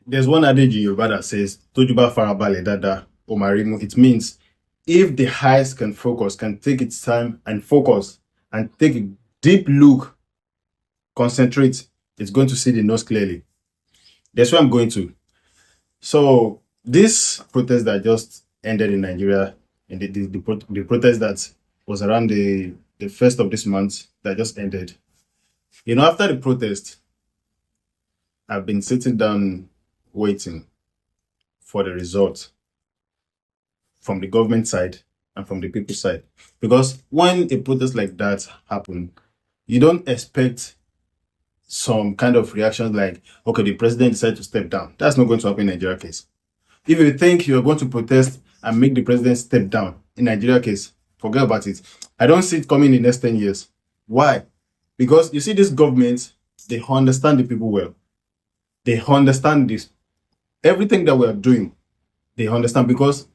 There's one adage in Yoruba that says, Tojuba farabale dada omarimu. It means if the eyes can focus, can take its time and focus and take a deep look, concentrate, it's going to see the nose clearly. That's where I'm going to. So this protest that just ended in Nigeria, and the protest that was around the first of this month that just ended. After the protest, I've been sitting down waiting for the result from the government side and from the people side. Because when a protest like that happen, you don't expect some kind of reaction like, okay, the president decided to step down. That's not going to happen in Nigeria case. If you think you're going to protest and make the president step down in Nigeria case, forget about it. I don't see it coming in the next 10 years. Why? Because you see, this government, they understand the people well. They understand this. Everything that we are doing, they understand, because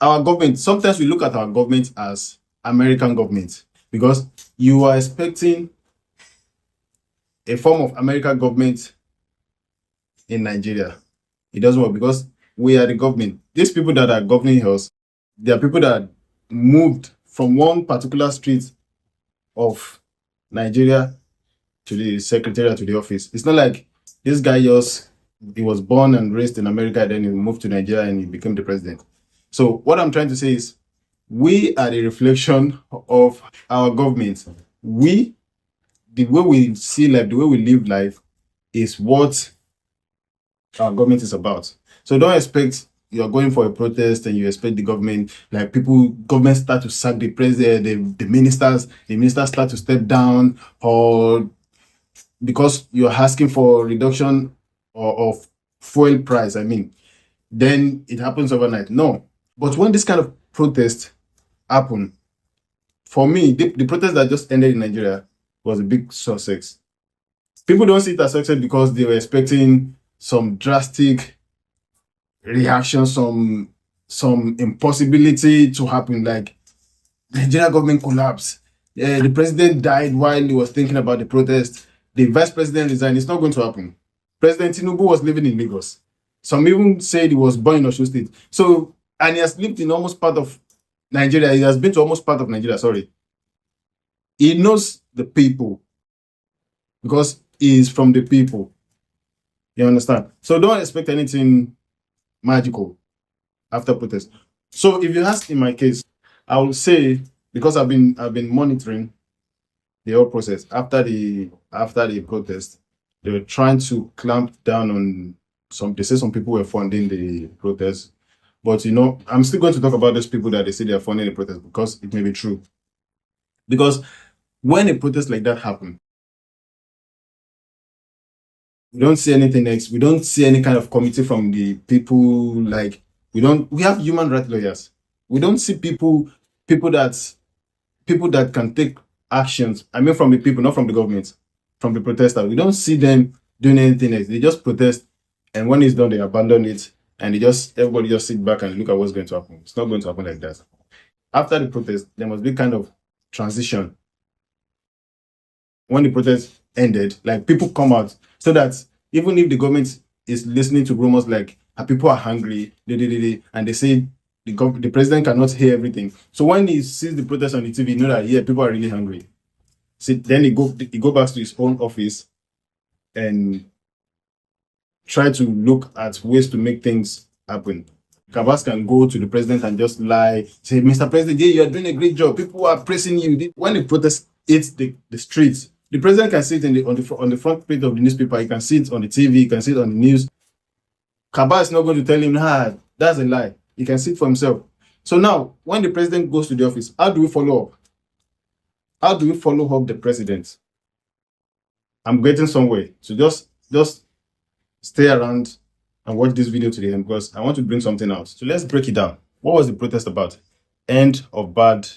our government, sometimes we look at our government as American government, because you are expecting a form of American government in Nigeria. It doesn't work, because we are the government. These people that are governing us, they are people that moved from one particular street of Nigeria to the secretariat, to the office. It's not like this guy he was born and raised in America, then he moved to Nigeria and he became the president. So what I'm trying to say is, we are the reflection of our government. The way we see life, the way we live life, is what our government is about. So don't expect you're going for a protest and you expect the government, like government start to sack the president, the ministers start to step down, or because you're asking for reduction of fuel price, then it happens overnight. No. But when this kind of protest happen, for me, the protest that just ended in Nigeria was a big success. People don't see it as success because they were expecting some drastic reaction, some impossibility to happen, like the Nigerian government collapse. The president died while he was thinking about the protest. The vice president resigned. It's not going to happen. President Tinubu was living in Lagos. Some even said he was born in Osun State. So, and he has lived in almost part of Nigeria. He has been to almost part of Nigeria, sorry. He knows the people because he is from the people. You understand? So don't expect anything magical after protest. So if you ask in my case, I will say, because I've been monitoring the whole process after the protest, they were trying to clamp down on they say some people were funding the protest. But I'm still going to talk about those people that they say they are funding the protest, because it may be true. Because when a protest like that happens, we don't see anything else. We don't see any kind of committee from the people. Like, we have human rights lawyers. We don't see people that can take actions. From the people, not from the government, from the protesters. We don't see them doing anything else. They just protest, and when it's done, they abandon it, and everybody just sit back and look at what's going to happen. It's not going to happen like that. After the protest, there must be kind of transition. When the protest ended, like, people come out, so that even if the government is listening to rumors like people are hungry, and they say the president cannot hear everything. So when he sees the protest on the TV, you know that, yeah, people are really hungry. So then he go back to his own office and try to look at ways to make things happen. Kabas can go to the president and just lie, say, Mr. President, yeah, you are doing a great job. People are praising you. When the protest hits the streets, the president can see it on the front page of the newspaper. He can see it on the TV. He can see it on the news. Kabas is not going to tell him, that's a lie. He can see it for himself. So now, when the president goes to the office, how do we follow up? How do we follow up the president? I'm getting somewhere. So just stay around and watch this video to the end, because I want to bring something out. So let's break it down. What was the protest about? End of bad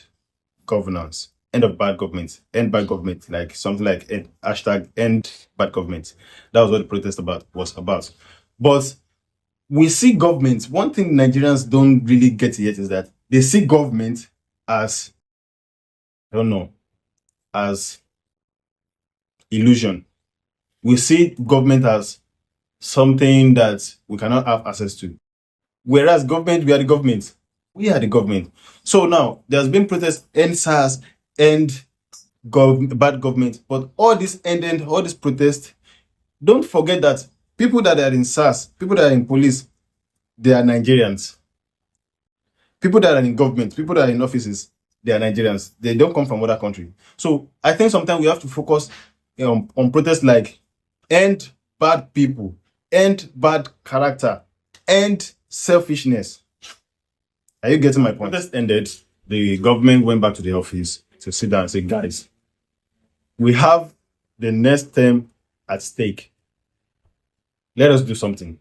governance. End of bad government. End bad government. Like something like hashtag end bad government. That was what the protest was about. But we see government. One thing Nigerians don't really get yet is that they see government as, I don't know, as illusion. We see government as something that we cannot have access to. Whereas government, we are the government. We are the government. So now there's been protests, end SARS, end bad government. But all this end, all this protest, don't forget that people that are in SARS, people that are in police, they are Nigerians. People that are in government, people that are in offices, they are Nigerians. They don't come from other country. So I think sometimes we have to focus on protests like end bad people, end bad character, end selfishness. Are you getting my point? Protest ended. The government went back to the office to sit down and say, guys, we have the next term at stake. Let us do something.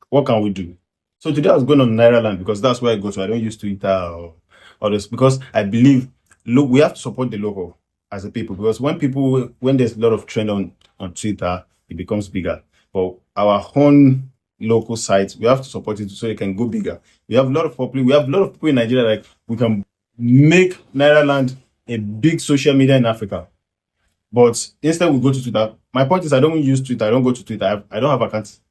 What can we do? So today I was going on Naira Land because that's where I go to. I don't use Twitter or others because I believe, look, we have to support the local as a people, because when there's a lot of trend on Twitter, it becomes bigger. But our own local sites, we have to support it so it can go bigger. We have a lot of people in Nigeria, like we can make Naira Land a big social media in Africa. But instead we go to Twitter. My point is I don't use Twitter. I don't go to Twitter. I don't have accounts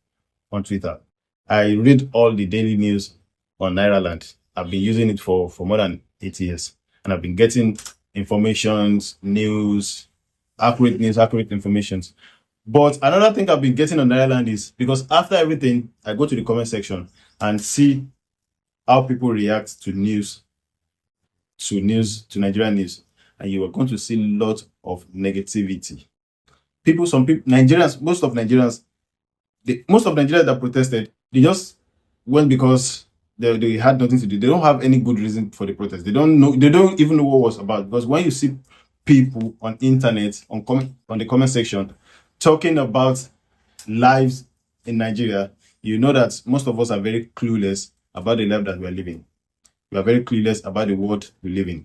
on Twitter. I read all the daily news on Naira Land. I've been using it for more than 8 years. And I've been getting informations, news, accurate informations. But another thing I've been getting on Naira Land is because after everything, I go to the comment section and see how people react to news, to Nigerian news. And you are going to see a lot of negativity. Nigerians, most of Nigerians that protested, they just went because they had nothing to do. They don't have any good reason for the protest. They don't even know what it was about. Because when you see people on internet, on the comment section, talking about lives in Nigeria, you know that most of us are very clueless about the life that we are living. We are very clueless about the world we live in.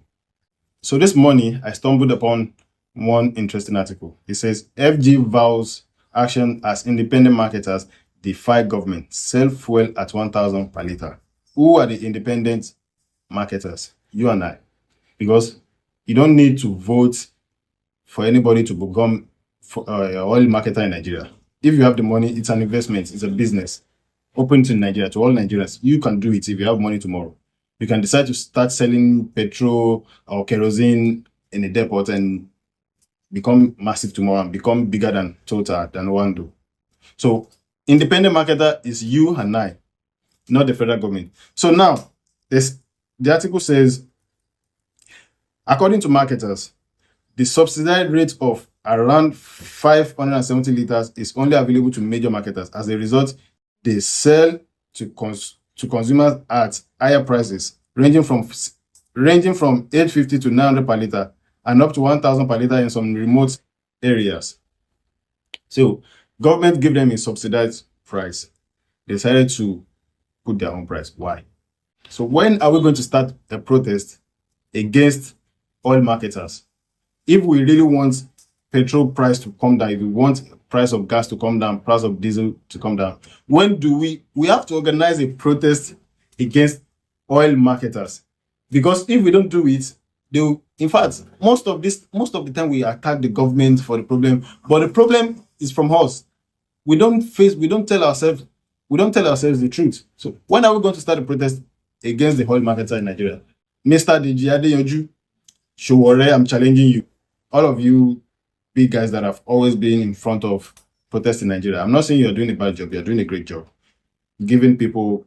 So this morning, I stumbled upon one interesting article. It says, FG vows action as independent marketers defy government, sell fuel at 1,000 per litre. Who are the independent marketers? You and I. Because you don't need to vote for anybody to become an oil marketer in Nigeria. If you have the money, it's an investment, it's a business. Open to Nigeria, to all Nigerians. You can do it if you have money tomorrow. You can decide to start selling petrol or kerosene in a depot and become massive tomorrow and become bigger than Total, than Wando. So independent marketer is you and I, not the federal government. So now, the article says, according to marketers, the subsidized rate of around 570 liters is only available to major marketers. As a result, they sell to consumers at higher prices, ranging from 850 to 900 per liter and up to 1,000 per liter in some remote areas. So government gave them a subsidized price. They decided to put their own price. Why? So when are we going to start a protest against oil marketers? If we really want petrol price to come down, if we want price of gas to come down, price of diesel to come down, when do we have to organize a protest against oil marketers? Because if we don't do it, in fact, most of the time we attack the government for the problem, but the problem is from us. We don't tell ourselves the truth. So when are we going to start a protest against the oil marketer in Nigeria? Mr. Deji Adeyanju, Showore, I'm challenging you. All of you big guys that have always been in front of protests in Nigeria. I'm not saying you're doing a bad job, you're doing a great job. Giving people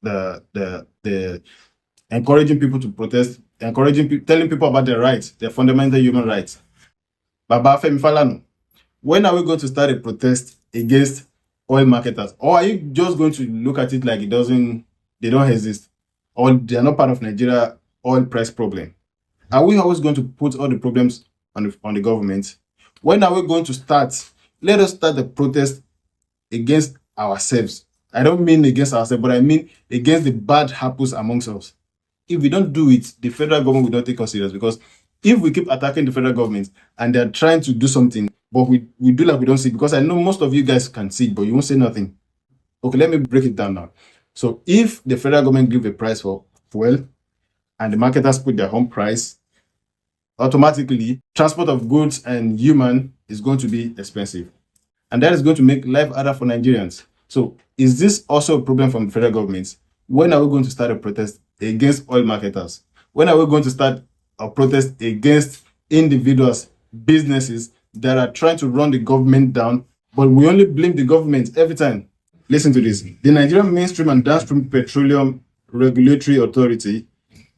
the encouraging people to protest, telling people about their rights, their fundamental human rights. Baba Femi Falana, when are we going to start a protest against oil marketers? Or are you just going to look at it like they don't exist, or they are not part of Nigeria oil price problem? Are we always going to put all the problems on the government? When are we going to start? Let us start the protest against ourselves. I don't mean against ourselves, but I mean against the bad apples amongst us. If we don't do it, the federal government will not take us serious. Because if we keep attacking the federal government and they're trying to do something, but we do like we don't see it, because I know most of you guys can see it, but you won't say nothing. Okay, let me break it down now. So if the federal government give a price for fuel and the marketers put their own price, automatically transport of goods and human is going to be expensive. and that is going to make life harder for Nigerians. So is this also a problem from the federal government? When are we going to start a protest against oil marketers? When are we going to start a protest against individuals, businesses that are trying to run the government down, but we only blame the government every time? Listen to this. The Nigerian Mainstream and Downstream Petroleum Regulatory Authority,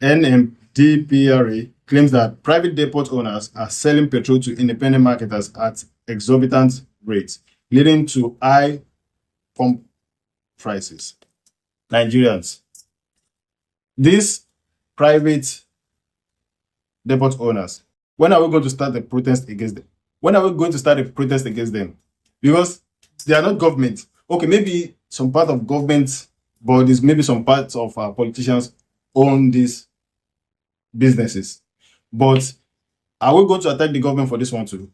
NMDPRA, claims that private depot owners are selling petrol to independent marketers at exorbitant rates, leading to high pump prices. Nigerians, these private depot owners, when are we going to start a protest against them? When are we going to start a protest against them? Because they are not government. Okay, maybe some part of government bodies, maybe some parts of our politicians own these businesses. But are we going to attack the government for this one too?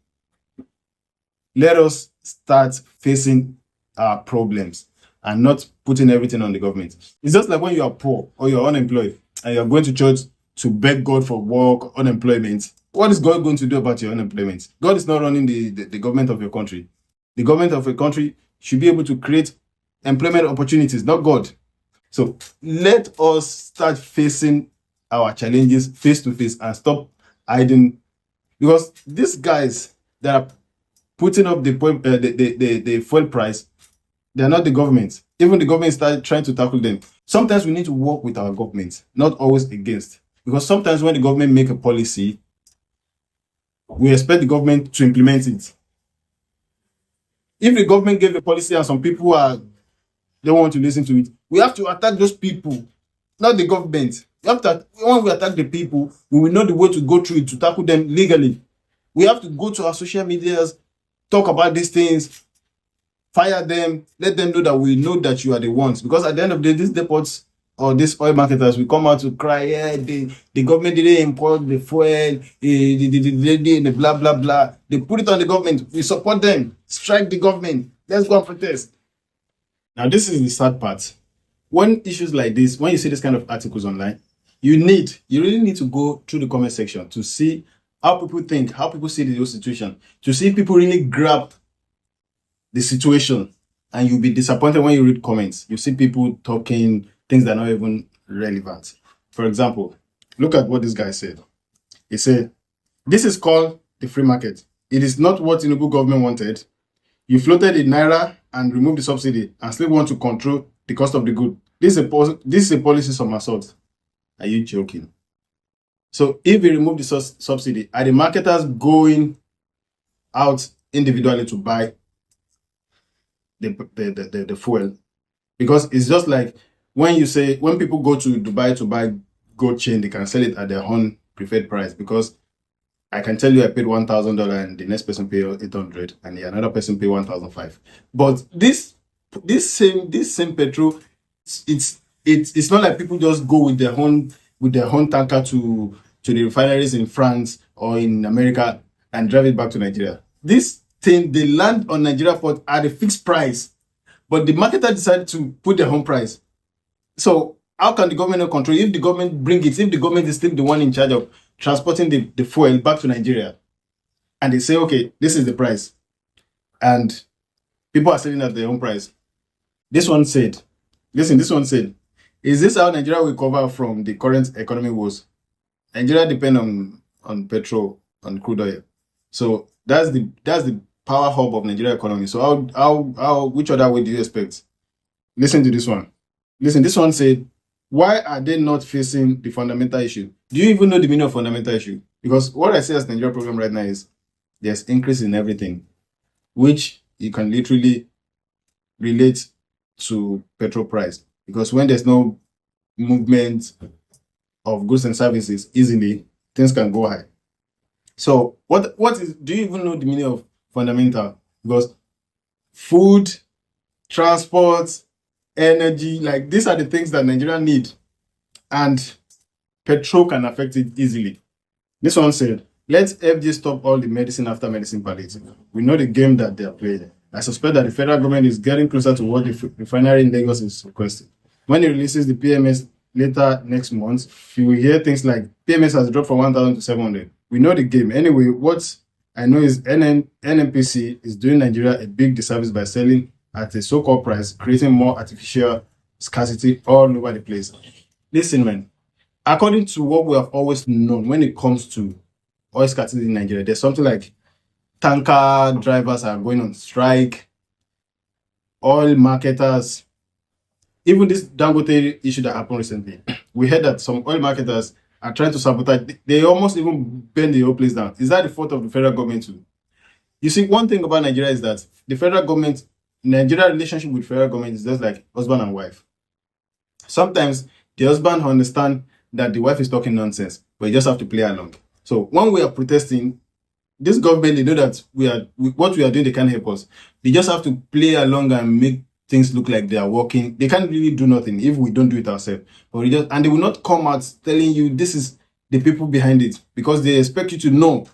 Let us start facing our problems and not putting everything on the government. It's just like when you are poor or you're unemployed and you're going to church to beg God for work, unemployment. What is God going to do about your unemployment? God is not running the government of your country. The government of a country should be able to create employment opportunities, not God. So let us start facing our challenges face to face and stop hiding, because these guys that are putting up the fuel price, they're not the government. Even the government started trying to tackle them. Sometimes we need to work with our government, not always against. Because sometimes when the government make a policy, we expect the government to implement it. If the government gave a policy and some people don't want to listen to it, we have to attack those people, not the government. When we attack the people, we will know the way to go through it to tackle them legally. We have to go to our social medias, talk about these things, fire them, let them know that we know that you are the ones. Because at the end of the day, these depots or these oil marketers will come out to cry, yeah, the government didn't import the fuel, the blah, blah, blah. They put it on the government. We support them. Strike the government. Let's go and protest. Now, this is the sad part. When issues like this, when you see this kind of articles online, you really need to go through the comment section to see how people think, how people see the whole situation, to see if people really grab the situation. And you'll be disappointed when you read comments. You see people talking things that are not even relevant. For example, look at what this guy said. He said, "This is called the free market. It is not what Tinubu government wanted. You floated the naira and removed the subsidy and still want to control the cost of the good. This is a policy somersault. Are you joking?" So if we remove the subsidy, are the marketers going out individually to buy the fuel? Because it's just like when people go to Dubai to buy gold chain, they can sell it at their own preferred price. Because I can tell you I paid $1,000 and the next person paid $800 and another person paid $1,500. But this same petrol, it's not like people just go with their own tanker to the refineries in France or in America and drive it back to Nigeria. This thing, they land on Nigeria port at a fixed price, but the marketer decided to put their own price. So how can the government not control? If the government bring it, if the government is still the one in charge of transporting the fuel back to Nigeria, and they say, okay, this is the price, and people are selling at their own price. This one said, is this how Nigeria will recover from the current economic woes? Nigeria depend on petrol, on crude oil. So that's the power hub of Nigeria economy. So how which other way do you expect? Listen to this one. This one said, why are they not facing the fundamental issue? Do you even know the meaning of fundamental issue? Because what I see as Nigeria problem right now is there's increase in everything, which you can literally relate to petrol price. Because when there's no movement of goods and services easily, things can go high. So do you even know the meaning of fundamental? Because food, transport, energy, like these are the things that Nigeria need, and petrol can affect it easily. This one said, let's FJ stop all the medicine after medicine palliative. We know the game that they are playing. I suspect that the federal government is getting closer to what the refinery in Lagos is requesting. When it releases the PMS later next month, you will hear things like PMS has dropped from 1,000 to 700. We know the game. Anyway, what I know is NNPC is doing Nigeria a big disservice by selling at a so-called price, creating more artificial scarcity all over the place. Listen, man, according to what we have always known when it comes to oil scarcity in Nigeria, there's something like tanker drivers are going on strike, oil marketers, even this Dangote issue that happened recently, we heard that some oil marketers are trying to sabotage. They almost even burn the whole place down. Is that the fault of the federal government too? You see, one thing about Nigeria is that the federal government, Nigeria relationship with federal government is just like husband and wife. Sometimes the husband understand that the wife is talking nonsense, but you just have to play along. So when we are protesting, this government, they know that what we are doing, they can't help us. They just have to play along and make things look like they are working. They can't really do nothing if we don't do it ourselves. But and they will not come out telling you this is the people behind it, because they expect you to know.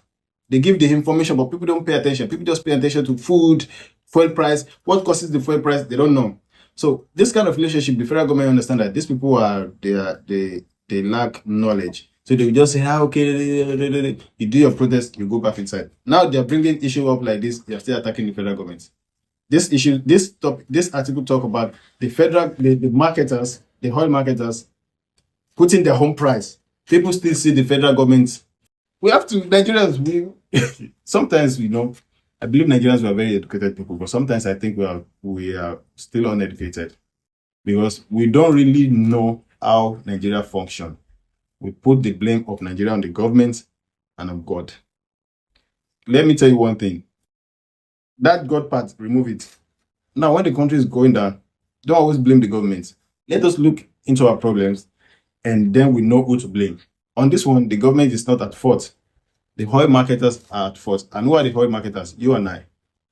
They give the information, but people don't pay attention. People just pay attention to food, fuel price. What causes the fuel price? They don't know. So this kind of relationship, the federal government understand that these people they lack knowledge. So they will just say, okay, you do your protest, you go back inside. Now they're bringing issue up like this, they're still attacking the federal government. This issue, this article talk about the marketers, the oil marketers, putting their home price. People still see the federal government. We have to, Nigerians, sometimes, I believe Nigerians were very educated people, but sometimes I think we are still uneducated because we don't really know how Nigeria functions. We put the blame of Nigeria on the government and on God. Let me tell you one thing. That God part, remove it. Now, when the country is going down, don't always blame the government. Let us look into our problems and then we know who to blame. On this one, the government is not at fault. The oil marketers are at fault. And who are the oil marketers? You and I.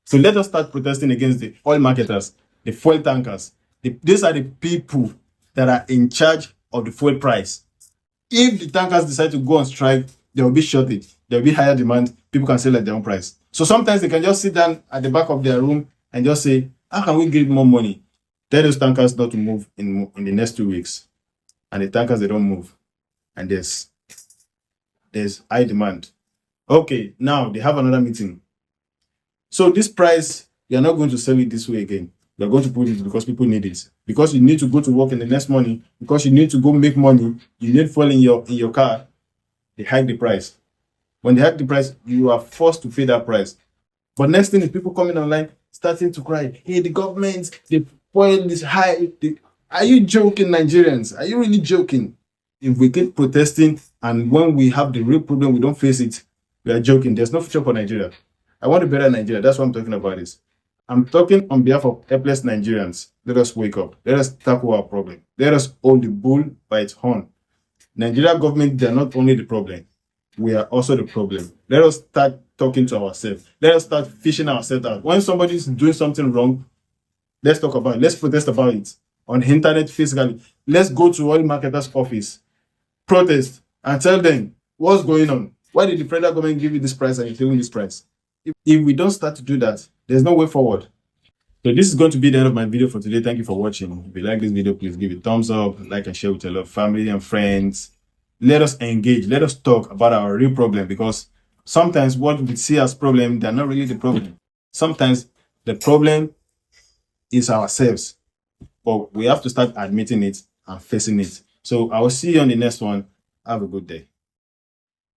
So let us start protesting against the oil marketers, the fuel tankers. These are the people that are in charge of the fuel price. If the tankers decide to go on strike, there will be shortage, there will be higher demand, people can sell at their own price. So sometimes they can just sit down at the back of their room and just say, how can we give more money? Tell those tankers not to move in the next 2 weeks. And the tankers, they don't move. And there's high demand. Okay, now they have another meeting. So this price, you're not going to sell it this way again. You're going to put it because people need it. Because you need to go to work in the next morning. Because you need to go make money. You need fuel in your car. They hike the price. When they hike the price, you are forced to pay that price. But next thing is people coming online, starting to cry. Hey, the government, the fuel is high. Are you joking, Nigerians? Are you really joking? If we keep protesting and when we have the real problem, we don't face it, we are joking. There's no future for Nigeria. I want a better Nigeria. That's what I'm talking about this. I'm talking on behalf of helpless Nigerians. Let us wake up. Let us tackle our problem. Let us hold the bull by its horn. Nigeria government, they are not only the problem. We are also the problem. Let us start talking to ourselves. Let us start fishing ourselves out. When somebody is doing something wrong, let's talk about it. Let's protest about it. On the internet, physically. Let's go to oil marketers' office, protest, and tell them what's going on. Why did the federal government give you this price and you're taking this price? If we don't start to do that, there's no way forward. So this is going to be the end of my video for today. Thank you for watching. If you like this video, please give it a thumbs up, like and share with your family and friends. Let us engage. Let us talk about our real problem, because sometimes what we see as problem, they're not really the problem. Sometimes the problem is ourselves, but we have to start admitting it and facing it. So I will see you on the next one. Have a good day.